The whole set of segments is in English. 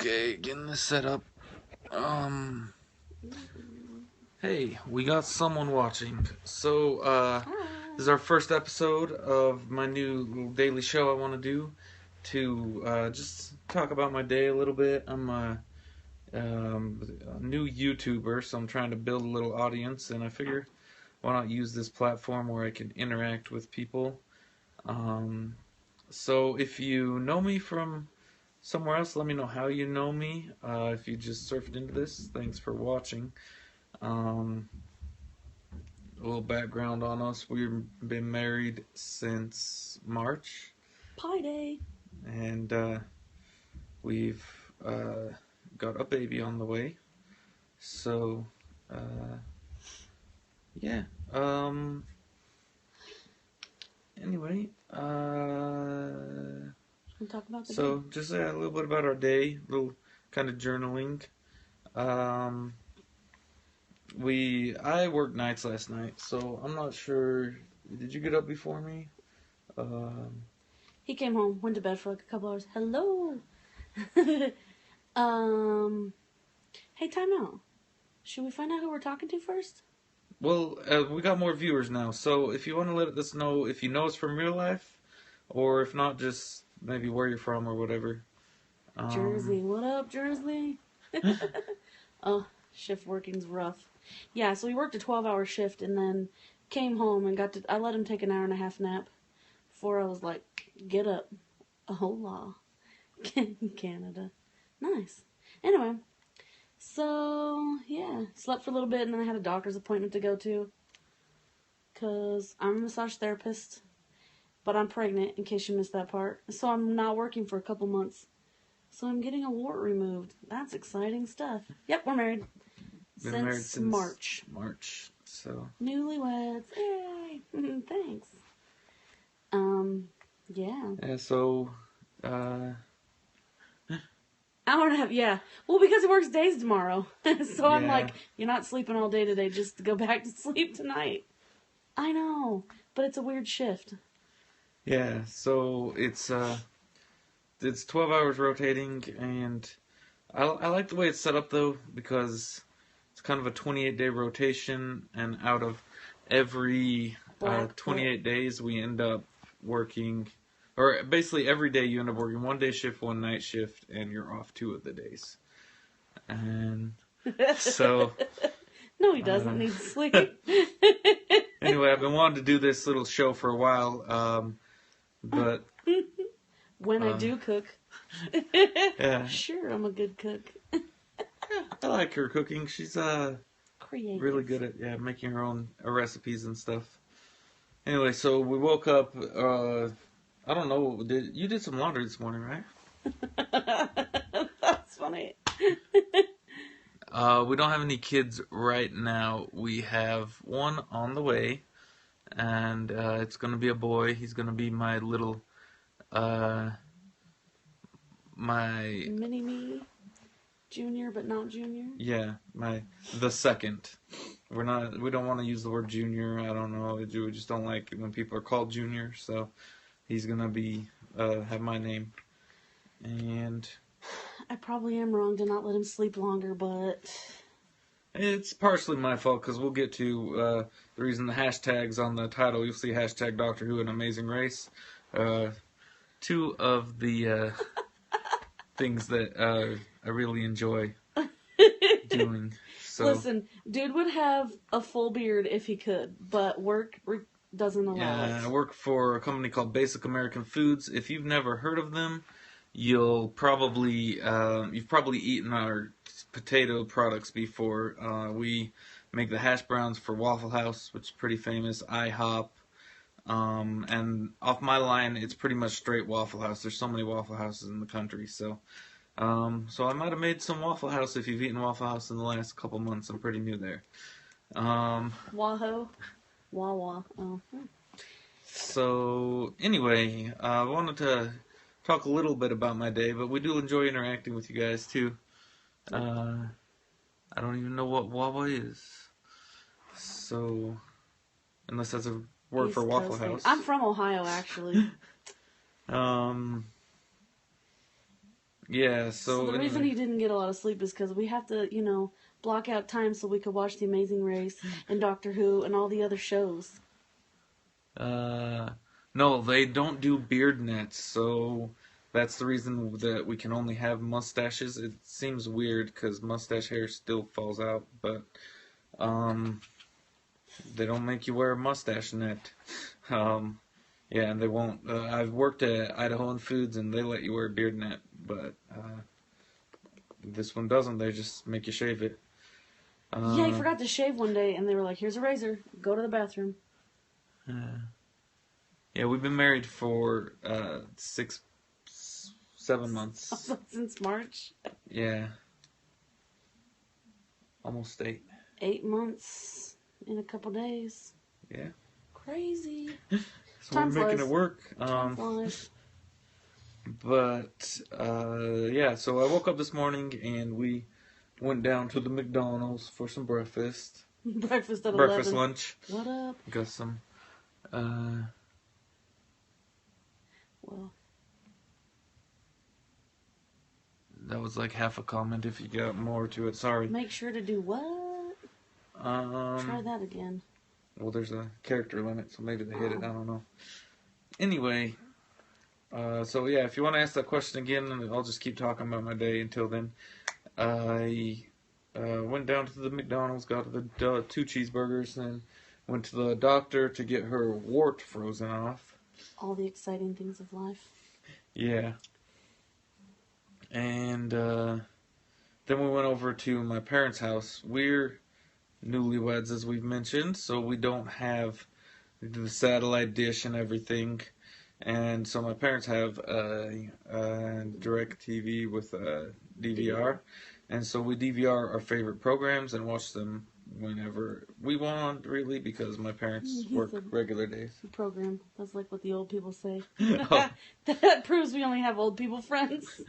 Okay, getting this set up. Hey, we got someone watching. This is our first episode of my new little daily show I want to do to just talk about my day a little bit. I'm a new YouTuber, so I'm trying to build a little audience, and I figure why not use this platform where I can interact with people. So if you know me from somewhere else, let me know how you know me. If you just surfed into this, thanks for watching. Um, a little background on us. We've been married since March. Pie day. And we've got a baby on the way. So, yeah. Anyway, We'll talk about the so day. just a little bit about our day, a little kind of journaling. Um, I worked nights last night, so I'm not sure. Did you get up before me? He came home, went to bed for like a couple hours. Hello. Hey, time out. Should we find out who we're talking to first? Well, we got more viewers now, so if you want to let us know if you know us from real life, or if not, just maybe where you're from or whatever. Jersey. What up, Jersey? Oh, shift working's rough. Yeah, so we worked a 12-hour shift and then came home and I let him take an hour and a half nap before I was like, get up. Hola. Canada. Nice. Anyway, so yeah, slept for a little bit and then I had a doctor's appointment to go to. Because I'm a massage therapist, but I'm pregnant, in case you missed that part. So I'm not working for a couple months. So I'm getting a wart removed. That's exciting stuff. Yep, we're married. Been married since March. March, so. Newlyweds. Yay. Thanks. Yeah. Yeah, so, Hour and a half, yeah. Well, because he works days tomorrow. So I'm Yeah. like, you're not sleeping all day today, just to go back to sleep tonight. I know, but it's a weird shift. Yeah, so it's 12 hours rotating, and I like the way it's set up, though, because it's kind of a 28-day rotation, and out of every 28 days, we end up working, or basically every day you end up working one day shift, one night shift, and you're off 2 of the days. And so... No, he doesn't need sleep. Anyway, I've been wanting to do this little show for a while, but... When I do cook. Yeah. Sure, I'm a good cook. I like her cooking. She's Creative. really good at making her own recipes and stuff. Anyway, so we woke up. I don't know. You did some laundry this morning, right? That's funny. We don't have any kids right now. We have one on the way, and it's gonna be a boy. He's gonna be my little my Mini-me. Junior, but not junior. Yeah, the second. We don't want to use the word junior. I don't know. We just don't like it when people are called junior. So he's gonna be have my name. And I probably am wrong to not let him sleep longer, but it's partially my fault because we'll get to the reason the hashtags on the title. You'll see hashtag Doctor Who an Amazing Race. 2 of the things that I really enjoy doing. So. Listen, dude would have a full beard if he could, but work doesn't allow it. Yeah, I work for a company called Basic American Foods. If you've never heard of them, you've probably eaten our potato products before. We make the hash browns for Waffle House, which is pretty famous. IHOP. And off my line, it's pretty much straight Waffle House. There's so many Waffle Houses in the country, so I might have made some Waffle House if you've eaten Waffle House in the last couple months. I'm pretty new there. Wahoo? Wawa. Oh. So, anyway, I wanted to talk a little bit about my day, but we do enjoy interacting with you guys, too. I don't even know what Wawa is. So, unless that's a word for Waffle House. I'm from Ohio, actually. Yeah, So so the reason anyway. he didn't get a lot of sleep is because we have to, block out time so we could watch The Amazing Race and Doctor Who and all the other shows. Uh, no, they don't do beard nets, so that's the reason that we can only have mustaches. It seems weird because mustache hair still falls out, but um, they don't make you wear a mustache net. Um, yeah, and they won't. I've worked at Idahoan Foods, and they let you wear a beard net, but this one doesn't. They just make you shave it. Yeah, he Uh, forgot to shave one day, and they were like, "Here's a razor. Go to the bathroom." yeah, we've been married for 7 months. Since March. Yeah, almost 8. 8 months in a couple days. Yeah. Crazy. So Time we're making flies. it work. Time flies. But yeah, so I woke up this morning and we went down to the McDonald's for some breakfast. Breakfast at Breakfast, 11. lunch. What up? Got some. Well, That was like half a comment. If you got more to it, sorry. make sure to do what? Try that again. Well, there's a character limit, so maybe they hit it. I don't know. Anyway, so yeah, if you want to ask that question again, I'll just keep talking about my day until then. I went down to the McDonald's, got the 2 cheeseburgers, and went to the doctor to get her wart frozen off. All the exciting things of life. Yeah. And then we went over to my parents' house. We're newlyweds, as we've mentioned, so we don't have the satellite dish and everything. And so my parents have a direct TV with a DVR. And so we DVR our favorite programs and watch them whenever we want, really, because my parents work regular days. Program. That's like what the old people say. Oh. That proves we only have old people friends.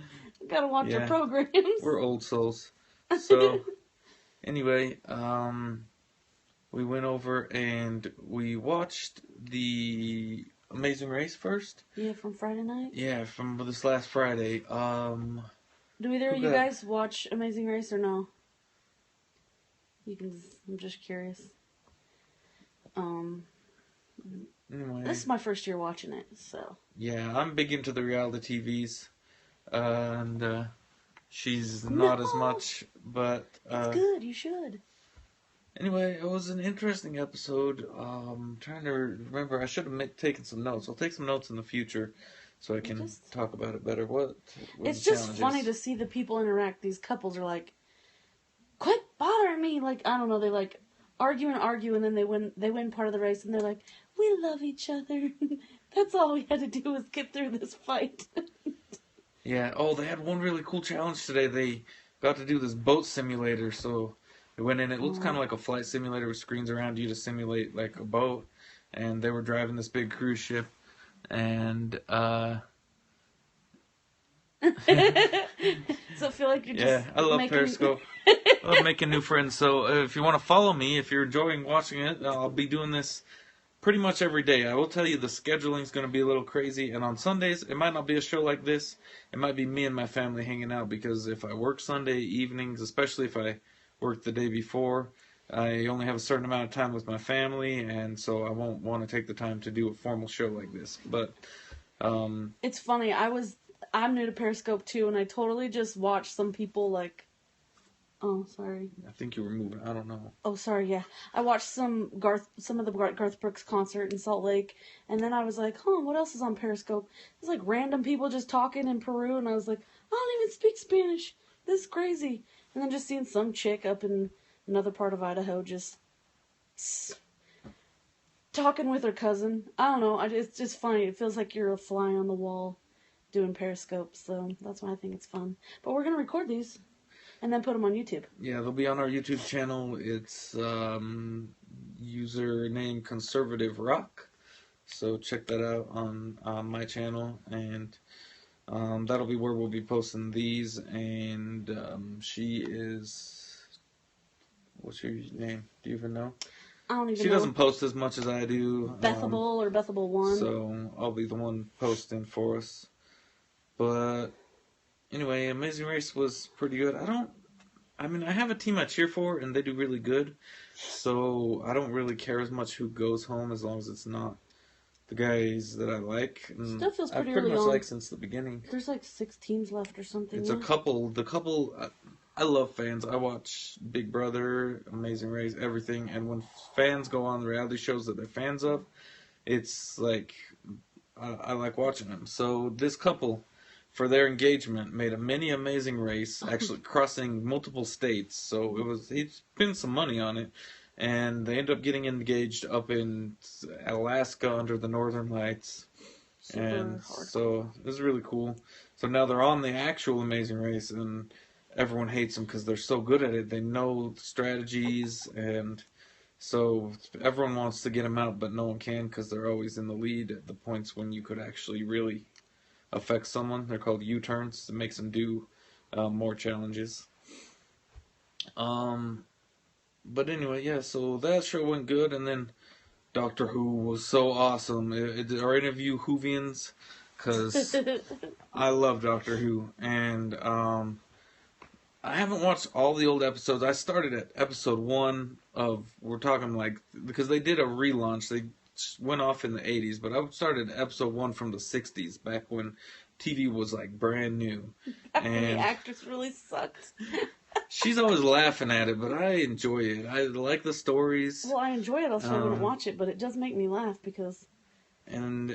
We gotta watch our programs. We're old souls. So, anyway, we went over and we watched the Amazing Race first. Yeah, from Friday night? Yeah, from this last Friday. Do either of you guys watch Amazing Race or no? I'm just curious. Anyway. This is my first year watching it, so. Yeah, I'm big into the reality TVs. And she's not as much, but... it's good, you should. Anyway, it was an interesting episode. Trying to remember, I should have taken some notes. I'll take some notes in the future so I can talk about it better. It's just funny to see the people interact. These couples are like, quit bothering me. Like, I don't know, they like argue, and then they win part of the race, and they're like, we love each other. That's all we had to do was get through this fight. Yeah, they had one really cool challenge today. They got to do this boat simulator, so they went in. It looks kind of like a flight simulator with screens around you to simulate like a boat, and they were driving this big cruise ship, and So I feel like you're just I love Periscope. I love making new friends. So if you want to follow me, if you're enjoying watching it, I'll be doing this pretty much every day. I will tell you the scheduling is going to be a little crazy, and on Sundays it might not be a show like this. It might be me and my family hanging out, because if I work Sunday evenings, especially if I work the day before, I only have a certain amount of time with my family, and so I won't want to take the time to do a formal show like this. But it's funny. I'm new to Periscope too, and I totally just watched some people like. Oh, sorry. I think you were moving. I don't know. Oh, sorry. Yeah, I watched some of the Garth Brooks concert in Salt Lake, and then I was like, what else is on Periscope? It's like random people just talking in Peru, and I was like, I don't even speak Spanish. This is crazy. And then just seeing some chick up in another part of Idaho just talking with her cousin. I don't know. It's just funny. It feels like you're a fly on the wall doing Periscope, so that's why I think it's fun. But we're gonna record these and then put them on YouTube. Yeah, they'll be on our YouTube channel. It's username Conservative Rock. So check that out on my channel, and that'll be where we'll be posting these. And she is... What's your name? Do you even know? I don't even know. She doesn't post as much as I do. Bethable or Bethable1. So I'll be the one posting for us. But Anyway, Amazing Race was pretty good. I mean, I have a team I cheer for, and they do really good. So I don't really care as much who goes home as long as it's not the guys that I like. And Still feels I've pretty pretty early much on. liked since the beginning. There's like 6 teams left or something. It's Yeah. a couple. The couple. I love fans. I watch Big Brother, Amazing Race, everything. And when fans go on the reality shows that they're fans of, it's like I like watching them. So this couple, for their engagement, made a mini Amazing Race, actually crossing multiple states. So he spent some money on it, and they ended up getting engaged up in Alaska under the Northern Lights. Super And hardcore. so it was really cool. So now they're on the actual Amazing Race, and everyone hates them because they're so good at it. They know strategies, and so everyone wants to get them out, but no one can because they're always in the lead at the points when you could actually really affect someone. They're called U-turns. It makes them do more challenges. But anyway, yeah. So that show went good, and then Doctor Who was so awesome. Are any of you Whovians? Because I love Doctor Who, and I haven't watched all the old episodes. I started at episode 1 of, we're talking like, because they did a relaunch. They went off in the 80s, but I started at episode 1 from the 60s, back when TV was like brand new. The And actress really sucked. she's always laughing at it, but I enjoy it. I like the stories. Well, I enjoy it, else I wouldn't watch it, but it does make me laugh because... And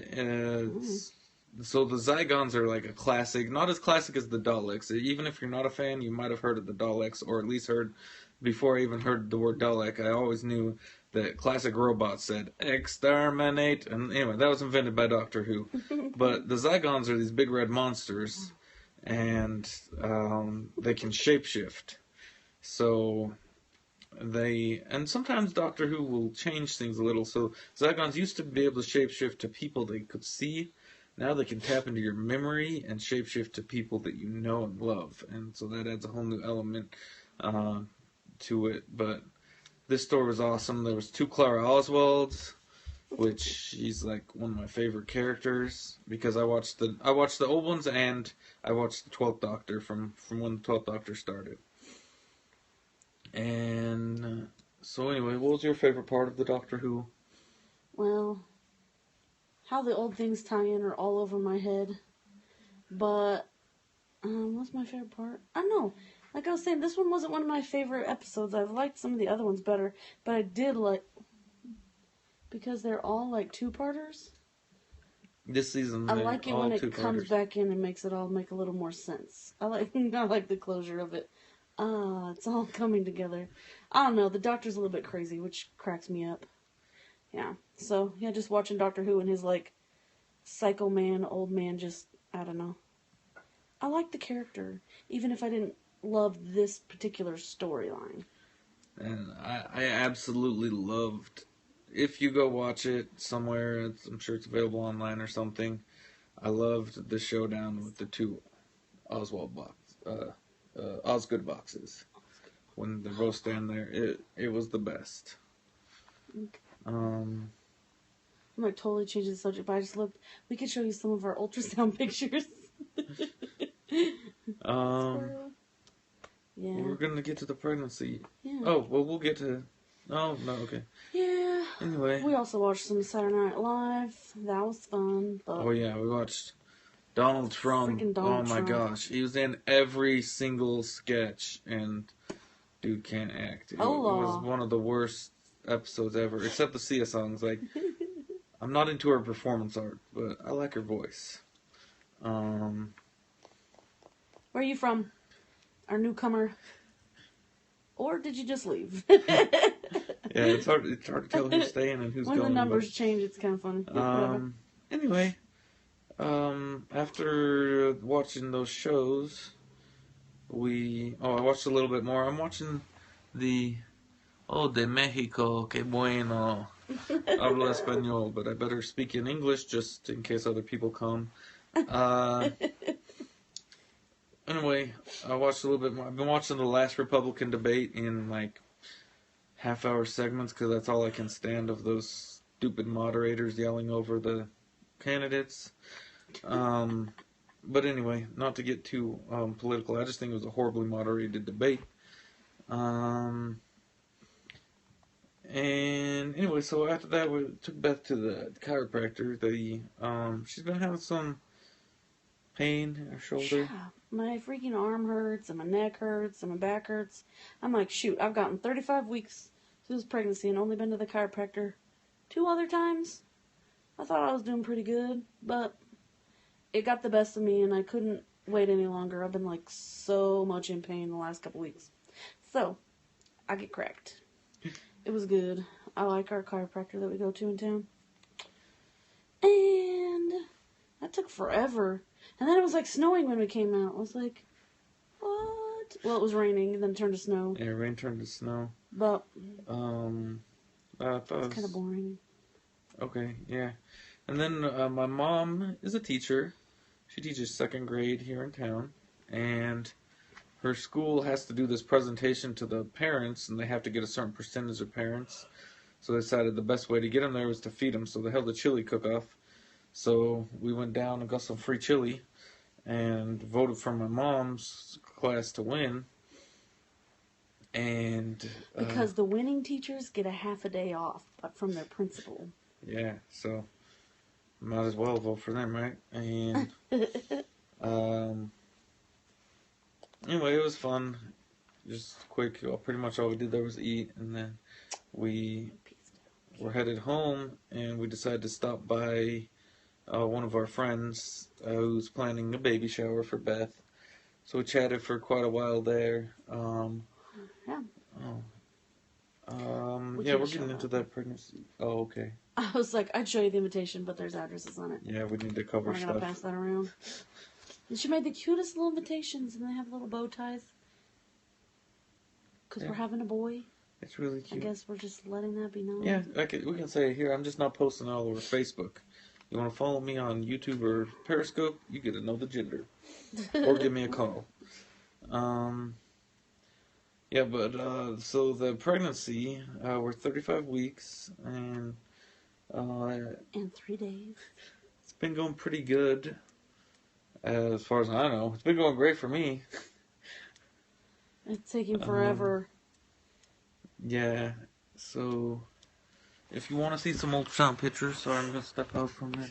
so the Zygons are like a classic, not as classic as the Daleks. Even if you're not a fan, you might have heard of the Daleks, or at least heard, before I even heard the word Dalek, I always knew that classic robots said, exterminate. And anyway, that was invented by Doctor Who. But the Zygons are these big red monsters, and they can shapeshift. So and sometimes Doctor Who will change things a little. So Zygons used to be able to shapeshift to people they could see. Now they can tap into your memory and shapeshift to people that you know and love, and so that adds a whole new element to it. But this story was awesome. There was 2 Clara Oswalds, which she's like one of my favorite characters because I watched the old ones, and I watched the 12th Doctor from when the 12th Doctor started. And so anyway, what was your favorite part of the Doctor Who? Well, how the old things tie in are all over my head. But, what's my favorite part? I don't know. Like I was saying, this one wasn't one of my favorite episodes. I've liked some of the other ones better. But I did like... Because they're all like 2-parters. This season, I like it all when it 2-parters. comes back in and makes it all make a little more sense. I like the closure of it. It's all coming together. I don't know. The Doctor's a little bit crazy, which cracks me up. Yeah. So, yeah, just watching Doctor Who and his, like, psycho man, old man, just, I don't know. I like the character, even if I didn't love this particular storyline. And I absolutely loved. If you go watch it somewhere, I'm sure it's available online or something. I loved the showdown with the 2 Osgood boxes. When they both stand there, it was the best. I'm like totally changing the subject, but I just looked. We could show you some of our ultrasound pictures. Yeah. We're gonna get to the pregnancy. Yeah. Oh, well, we'll get to. Oh no, okay. Yeah. Anyway. We also watched some Saturday Night Live. That was fun. But Oh yeah, we watched Donald Trump. Oh my gosh, he was in every single sketch, and dude can't act. It was one of the worst episodes ever, except the Sia songs. Like, I'm not into her performance art, but I like her voice. Where are you from? Our newcomer. Or did you just leave? Yeah, it's hard to tell who's staying and who's when going. When the numbers change, it's kind of funny. Anyway, after watching those shows, I watched a little bit more. I'm watching de Mexico, que bueno. Hablo español, but I better speak in English just in case other people come. Anyway, I watched a little bit more. I've been watching the last Republican debate in like half-hour segments because that's all I can stand of those stupid moderators yelling over the candidates. But anyway, not to get too political, I just think it was a horribly moderated debate. Um, and anyway, so after that, we took Beth to the chiropractor. She's been having some pain in her shoulder. Yeah, my freaking arm hurts, and my neck hurts, and my back hurts. I'm like, shoot, I've gotten 35 weeks through this pregnancy and only been to the chiropractor 2 other times. I thought I was doing pretty good, but it got the best of me, and I couldn't wait any longer. I've been like so much in pain the last couple weeks. So, I get cracked. It was good. I like our chiropractor that we go to in town. And that took forever. And then it was like snowing when we came out. I was like, what? Well, it was raining, and then it turned to snow. Yeah, rain turned to snow. But I thought it's kind of boring. Okay, yeah. And then my mom is a teacher. She teaches 2nd grade here in town, and her school has to do this presentation to the parents, and they have to get a certain percentage of parents. So they decided the best way to get them there was to feed them. So they held a chili cook-off. So we went down and got some free chili, and voted for my mom's class to win. And because the winning teachers get a half a day off, but from their principal. Yeah, so might as well vote for them, right? And anyway, it was fun. Just quick. Pretty much all we did there was eat, and then we were headed home, and we decided to stop by one of our friends who's planning a baby shower for Beth. So we chatted for quite a while there. Yeah. Yeah, we're getting into that pregnancy. Oh, okay. I was like, I'd show you the invitation, but there's addresses on it. Yeah, we need to cover We're not stuff. gonna pass that around. And she made the cutest little invitations, and they have little bow ties. Because we're having a boy. It's really cute. I guess we're just letting that be known. Yeah, we can say it here. I'm just not posting it all over Facebook. You want to follow me on YouTube or Periscope? You get to know the gender, or give me a call. Yeah, but so the pregnancy, we're 35 weeks, and in 3 days. It's been going pretty good, as far as I know. It's been going great for me. It's taking forever. Yeah, so if you want to see some ultrasound pictures, sorry, I'm going to step out for a minute.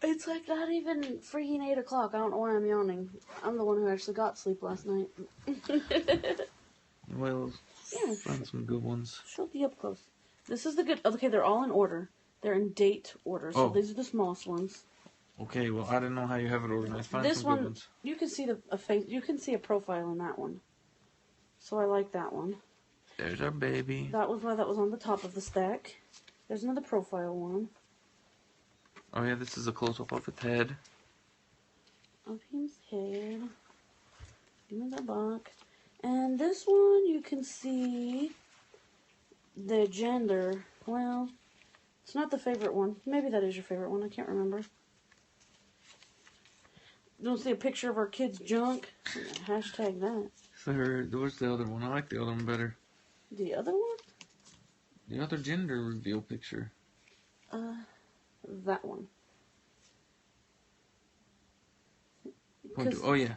It's like not even freaking 8 o'clock. I don't know why I'm yawning. I'm the one who actually got sleep last night. Well, yeah. Find some good ones. Show the up close. This is the good. Okay, they're all in order. They're in date order. So these are the smallest ones. Okay, well, I didn't know how you have it organized. Find this some one, good ones. you can see a face. You can see a profile in that one. So I like that one. There's our baby. That was why that was on the top of the stack. There's another profile one. Oh yeah, this is a close-up of his head. Of his head. Give me the box. And this one, you can see the gender. Well, it's not the favorite one. Maybe that is your favorite one. I can't remember. Don't see a picture of our kid's junk. Hashtag that. Where's the other one? I like the other one better. The other one? The other gender reveal picture. That one. Oh yeah.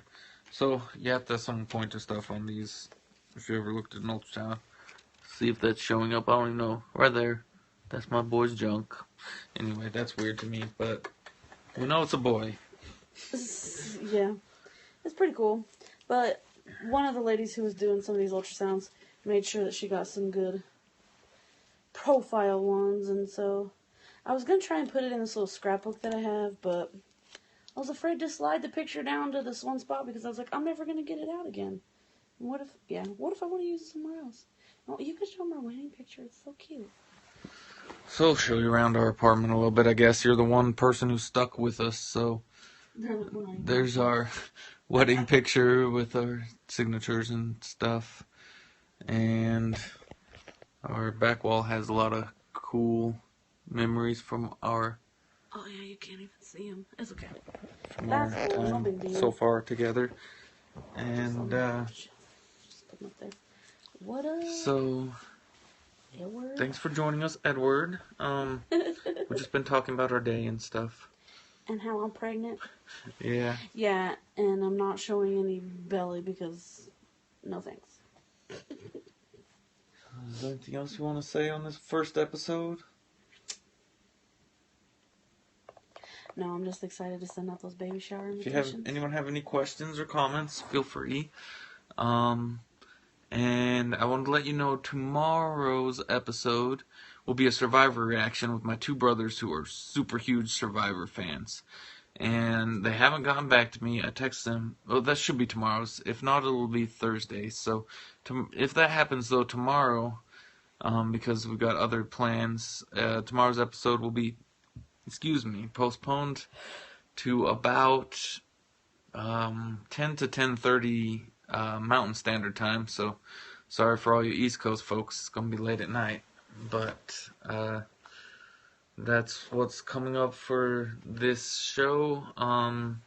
So you have to have some pointer stuff on these. If you ever looked at an ultrasound, see if that's showing up. I don't even know. Right there. That's my boy's junk. Anyway, that's weird to me, but we know it's a boy. Yeah. It's pretty cool. But one of the ladies who was doing some of these ultrasounds made sure that she got some good profile ones, and so I was going to try and put it in this little scrapbook that I have, but I was afraid to slide the picture down to this one spot because I was like, I'm never going to get it out again. And what if I want to use it somewhere else? Oh, you could show them our wedding picture. It's so cute. So I'll show you around our apartment a little bit, I guess. You're the one person who stuck with us, so there's our wedding picture with our signatures and stuff. And our back wall has a lot of cool memories from our... Oh, yeah, you can't even see them. It's okay. From our time so far together. And, just put them up there. What up? So... Edward? Thanks for joining us, Edward. We've just been talking about our day and stuff. and how I'm pregnant. Yeah. Yeah, and I'm not showing any belly because no thanks. Is there anything else you want to say on this first episode? No, I'm just excited to send out those baby shower If invitations. anyone have any questions or comments, feel free. And I wanted to let you know tomorrow's episode will be a Survivor reaction with my two brothers who are super huge Survivor fans. And they haven't gotten back to me. I texted them. Oh, that should be tomorrow's. If not, it'll be Thursday. So if that happens, though, tomorrow, because we've got other plans, tomorrow's episode will be, postponed to about 10 to 10:30 Mountain Standard Time. So sorry for all you East Coast folks. It's going to be late at night. But that's what's coming up for this show. And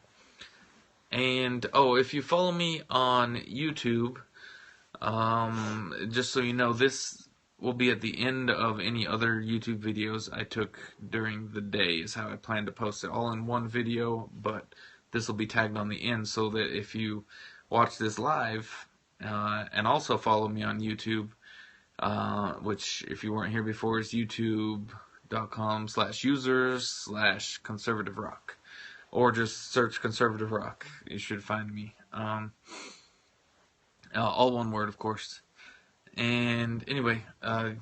if you follow me on YouTube, just so you know, this will be at the end of any other YouTube videos I took during the day, is how I plan to post it all in one video, but this will be tagged on the end so that if you watch this live and also follow me on YouTube, which if you weren't here before is youtube.com/users/conservative rock, or just search conservative rock. You should find me. All one word, of course. And anyway,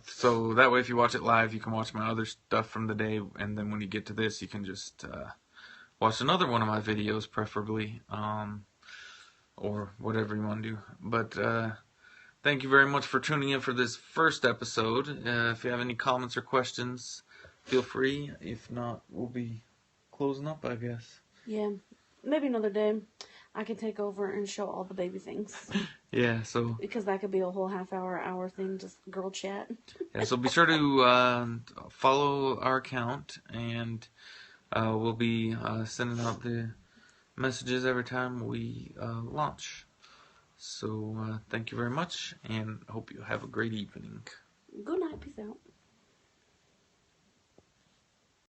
so that way if you watch it live, you can watch my other stuff from the day, and then when you get to this, you can just watch another one of my videos, preferably, or whatever you want to do. But thank you very much for tuning in for this first episode. If you have any comments or questions, feel free. If not, we'll be closing up, I guess. Yeah, maybe another day I can take over and show all the baby things. Yeah, so... Because that could be a whole half-hour thing, just girl chat. Yeah, so be sure to follow our account, and we'll be sending out the messages every time we launch. So thank you very much, and hope you have a great evening. Good night. Peace out.